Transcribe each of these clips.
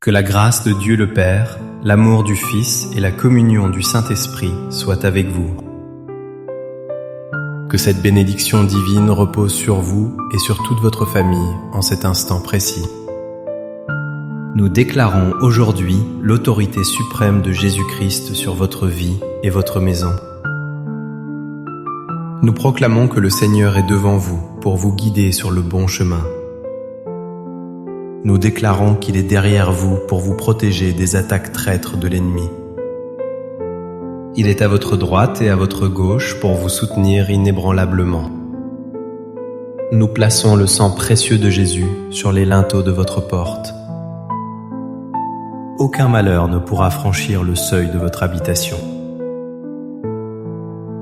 Que la grâce de Dieu le Père, l'amour du Fils et la communion du Saint-Esprit soient avec vous. Que cette bénédiction divine repose sur vous et sur toute votre famille en cet instant précis. Nous déclarons aujourd'hui l'autorité suprême de Jésus-Christ sur votre vie et votre maison. Nous proclamons que le Seigneur est devant vous pour vous guider sur le bon chemin. Nous déclarons qu'il est derrière vous pour vous protéger des attaques traîtres de l'ennemi. Il est à votre droite et à votre gauche pour vous soutenir inébranlablement. Nous plaçons le sang précieux de Jésus sur les linteaux de votre porte. Aucun malheur ne pourra franchir le seuil de votre habitation.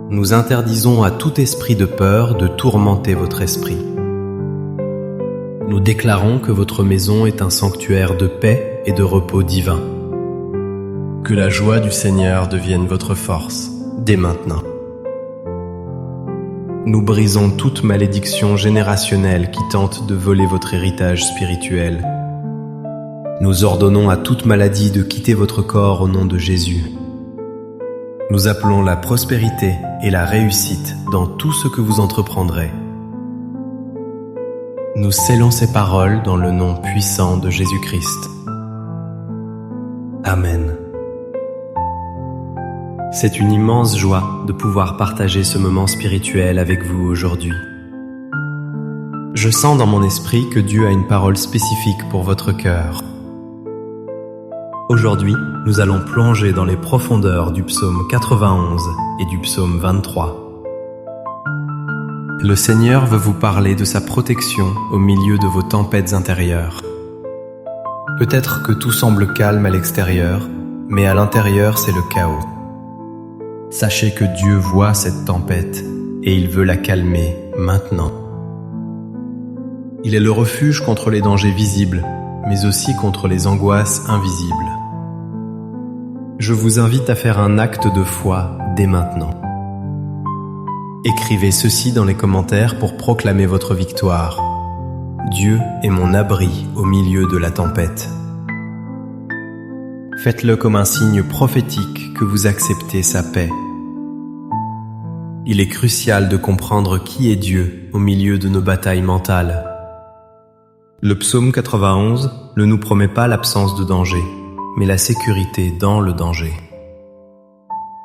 Nous interdisons à tout esprit de peur de tourmenter votre esprit. Nous déclarons que votre maison est un sanctuaire de paix et de repos divin. Que la joie du Seigneur devienne votre force, dès maintenant. Nous brisons toute malédiction générationnelle qui tente de voler votre héritage spirituel. Nous ordonnons à toute maladie de quitter votre corps au nom de Jésus. Nous appelons la prospérité et la réussite dans tout ce que vous entreprendrez. Nous scellons ces paroles dans le nom puissant de Jésus-Christ. Amen. C'est une immense joie de pouvoir partager ce moment spirituel avec vous aujourd'hui. Je sens dans mon esprit que Dieu a une parole spécifique pour votre cœur. Aujourd'hui, nous allons plonger dans les profondeurs du psaume 91 et du psaume 23. Le Seigneur veut vous parler de sa protection au milieu de vos tempêtes intérieures. Peut-être que tout semble calme à l'extérieur, mais à l'intérieur c'est le chaos. Sachez que Dieu voit cette tempête et il veut la calmer maintenant. Il est le refuge contre les dangers visibles, mais aussi contre les angoisses invisibles. Je vous invite à faire un acte de foi dès maintenant. Écrivez ceci dans les commentaires pour proclamer votre victoire. Dieu est mon abri au milieu de la tempête. Faites-le comme un signe prophétique que vous acceptez sa paix. Il est crucial de comprendre qui est Dieu au milieu de nos batailles mentales. Le psaume 91 ne nous promet pas l'absence de danger, mais la sécurité dans le danger.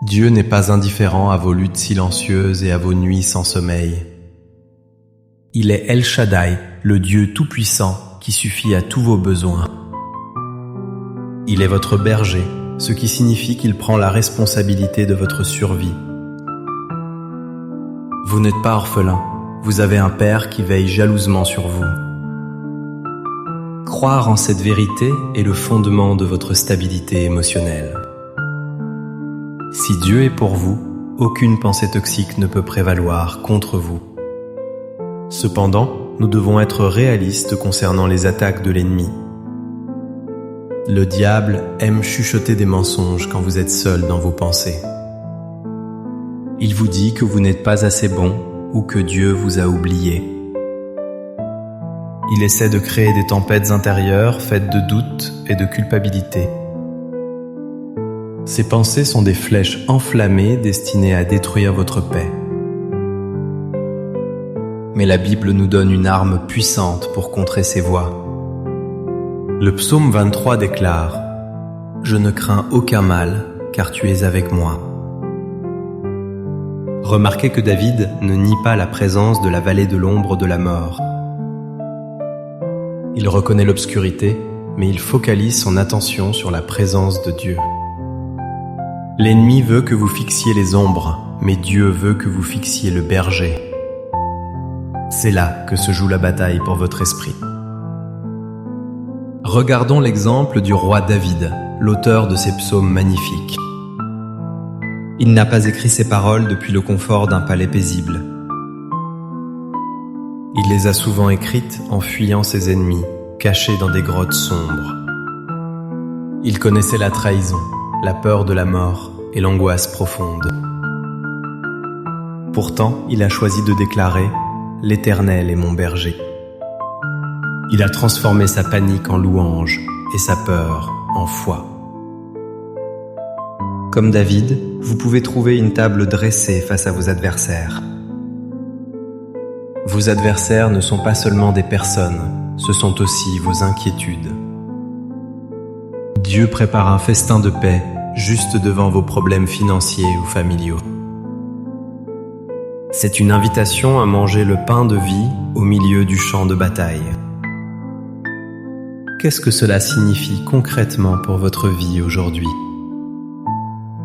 Dieu n'est pas indifférent à vos luttes silencieuses et à vos nuits sans sommeil. Il est El Shaddai, le Dieu tout-puissant qui suffit à tous vos besoins. Il est votre berger, ce qui signifie qu'il prend la responsabilité de votre survie. Vous n'êtes pas orphelin, vous avez un Père qui veille jalousement sur vous. Croire en cette vérité est le fondement de votre stabilité émotionnelle. Si Dieu est pour vous, aucune pensée toxique ne peut prévaloir contre vous. Cependant, nous devons être réalistes concernant les attaques de l'ennemi. Le diable aime chuchoter des mensonges quand vous êtes seul dans vos pensées. Il vous dit que vous n'êtes pas assez bon ou que Dieu vous a oublié. Il essaie de créer des tempêtes intérieures faites de doutes et de culpabilité. Ces pensées sont des flèches enflammées destinées à détruire votre paix. Mais la Bible nous donne une arme puissante pour contrer ces voix. Le psaume 23 déclare « Je ne crains aucun mal, car tu es avec moi ». Remarquez que David ne nie pas la présence de la vallée de l'ombre de la mort. Il reconnaît l'obscurité, mais il focalise son attention sur la présence de Dieu. L'ennemi veut que vous fixiez les ombres, mais Dieu veut que vous fixiez le berger. C'est là que se joue la bataille pour votre esprit. Regardons l'exemple du roi David, l'auteur de ces psaumes magnifiques. Il n'a pas écrit ces paroles depuis le confort d'un palais paisible. Il les a souvent écrites en fuyant ses ennemis, cachés dans des grottes sombres. Il connaissait la trahison, la peur de la mort et l'angoisse profonde. Pourtant, il a choisi de déclarer « L'Éternel est mon berger ». Il a transformé sa panique en louange et sa peur en foi. Comme David, vous pouvez trouver une table dressée face à vos adversaires. Vos adversaires ne sont pas seulement des personnes, ce sont aussi vos inquiétudes. Dieu prépare un festin de paix juste devant vos problèmes financiers ou familiaux. C'est une invitation à manger le pain de vie au milieu du champ de bataille. Qu'est-ce que cela signifie concrètement pour votre vie aujourd'hui ?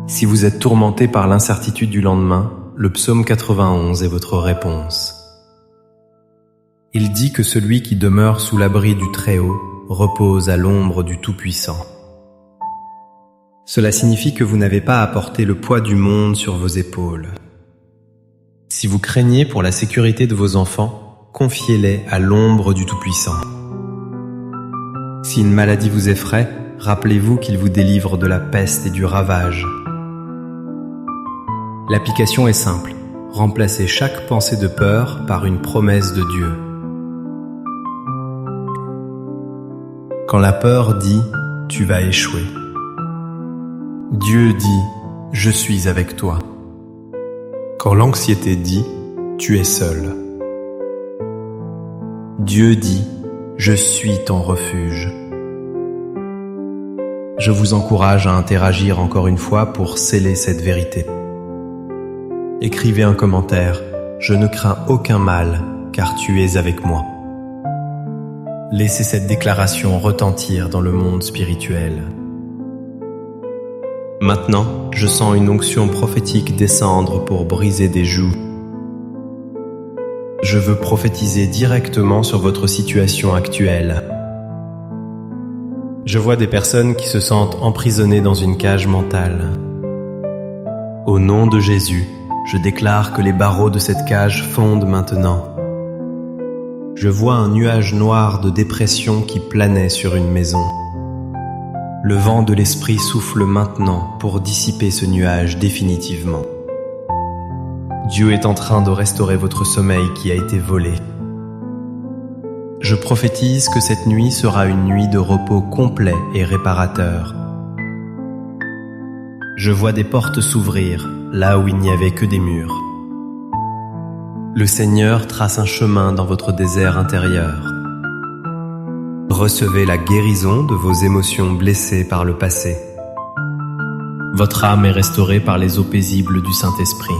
Si vous êtes tourmenté par l'incertitude du lendemain, le psaume 91 est votre réponse. Il dit que celui qui demeure sous l'abri du Très-Haut repose à l'ombre du Tout-Puissant. Cela signifie que vous n'avez pas à porter le poids du monde sur vos épaules. Si vous craignez pour la sécurité de vos enfants, confiez-les à l'ombre du Tout-Puissant. Si une maladie vous effraie, rappelez-vous qu'il vous délivre de la peste et du ravage. L'application est simple. Remplacez chaque pensée de peur par une promesse de Dieu. Quand la peur dit « tu vas échouer », Dieu dit « je suis avec toi ». Quand l'anxiété dit « tu es seul », Dieu dit « je suis ton refuge ». Je vous encourage à interagir encore une fois pour sceller cette vérité. Écrivez un commentaire « Je ne crains aucun mal, car tu es avec moi ». Laissez cette déclaration retentir dans le monde spirituel. Maintenant, je sens une onction prophétique descendre pour briser des jougs. Je veux prophétiser directement sur votre situation actuelle. Je vois des personnes qui se sentent emprisonnées dans une cage mentale. Au nom de Jésus, je déclare que les barreaux de cette cage fondent maintenant. Je vois un nuage noir de dépression qui planait sur une maison. Le vent de l'esprit souffle maintenant pour dissiper ce nuage définitivement. Dieu est en train de restaurer votre sommeil qui a été volé. Je prophétise que cette nuit sera une nuit de repos complet et réparateur. Je vois des portes s'ouvrir là où il n'y avait que des murs. Le Seigneur trace un chemin dans votre désert intérieur. Recevez la guérison de vos émotions blessées par le passé. Votre âme est restaurée par les eaux paisibles du Saint-Esprit.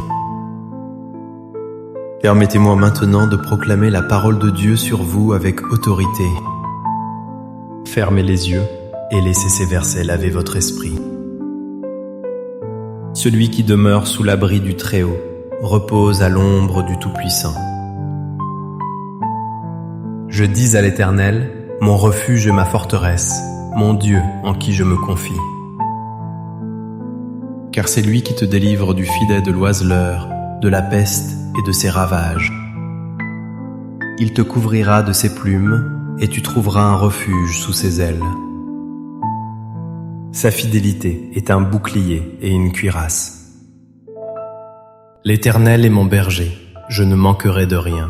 Permettez-moi maintenant de proclamer la parole de Dieu sur vous avec autorité. Fermez les yeux et laissez ces versets laver votre esprit. Celui qui demeure sous l'abri du Très-Haut repose à l'ombre du Tout-Puissant. Je dis à l'Éternel, mon refuge et ma forteresse, mon Dieu en qui je me confie. Car c'est lui qui te délivre du filet de l'oiseleur, de la peste et de ses ravages. Il te couvrira de ses plumes et tu trouveras un refuge sous ses ailes. Sa fidélité est un bouclier et une cuirasse. L'Éternel est mon berger, je ne manquerai de rien.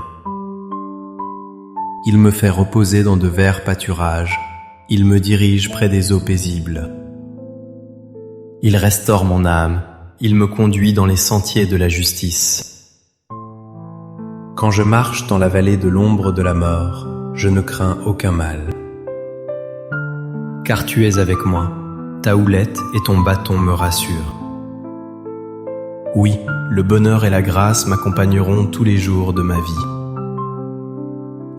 Il me fait reposer dans de verts pâturages, il me dirige près des eaux paisibles. Il restaure mon âme, il me conduit dans les sentiers de la justice. Quand je marche dans la vallée de l'ombre de la mort, je ne crains aucun mal. Car tu es avec moi, ta houlette et ton bâton me rassurent. Oui, le bonheur et la grâce m'accompagneront tous les jours de ma vie.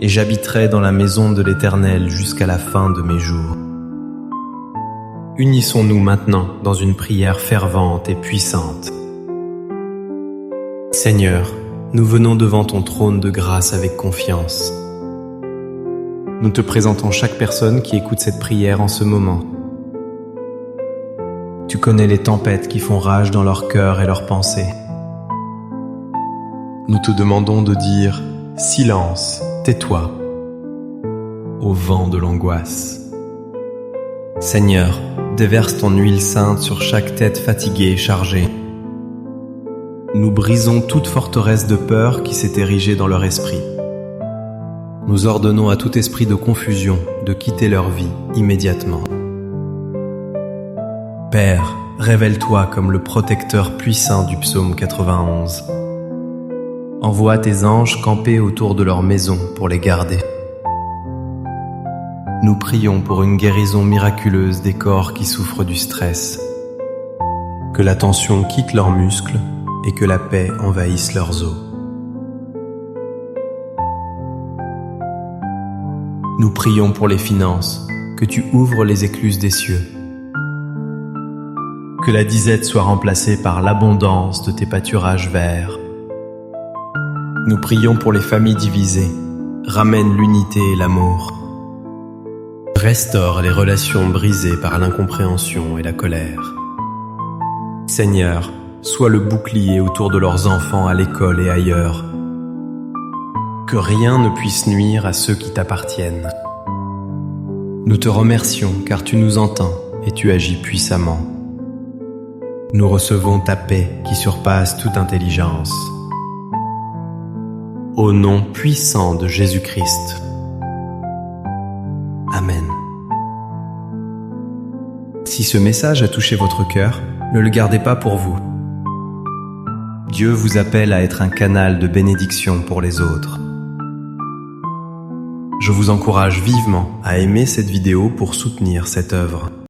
Et j'habiterai dans la maison de l'Éternel jusqu'à la fin de mes jours. Unissons-nous maintenant dans une prière fervente et puissante. Seigneur, nous venons devant ton trône de grâce avec confiance. Nous te présentons chaque personne qui écoute cette prière en ce moment. Tu connais les tempêtes qui font rage dans leur cœur et leurs pensées. Nous te demandons de dire « Silence, tais-toi » au vent de l'angoisse. Seigneur, déverse ton huile sainte sur chaque tête fatiguée et chargée. Nous brisons toute forteresse de peur qui s'est érigée dans leur esprit. Nous ordonnons à tout esprit de confusion de quitter leur vie immédiatement. Père, révèle-toi comme le protecteur puissant du psaume 91. Envoie tes anges camper autour de leur maison pour les garder. Nous prions pour une guérison miraculeuse des corps qui souffrent du stress. Que la tension quitte leurs muscles et que la paix envahisse leurs os. Nous prions pour les finances, que tu ouvres les écluses des cieux. Que la disette soit remplacée par l'abondance de tes pâturages verts. Nous prions pour les familles divisées, ramène l'unité et l'amour. Restaure les relations brisées par l'incompréhension et la colère. Seigneur, sois le bouclier autour de leurs enfants à l'école et ailleurs. Que rien ne puisse nuire à ceux qui t'appartiennent. Nous te remercions car tu nous entends et tu agis puissamment. Nous recevons ta paix qui surpasse toute intelligence. Au nom puissant de Jésus-Christ. Amen. Si ce message a touché votre cœur, ne le gardez pas pour vous. Dieu vous appelle à être un canal de bénédiction pour les autres. Je vous encourage vivement à aimer cette vidéo pour soutenir cette œuvre.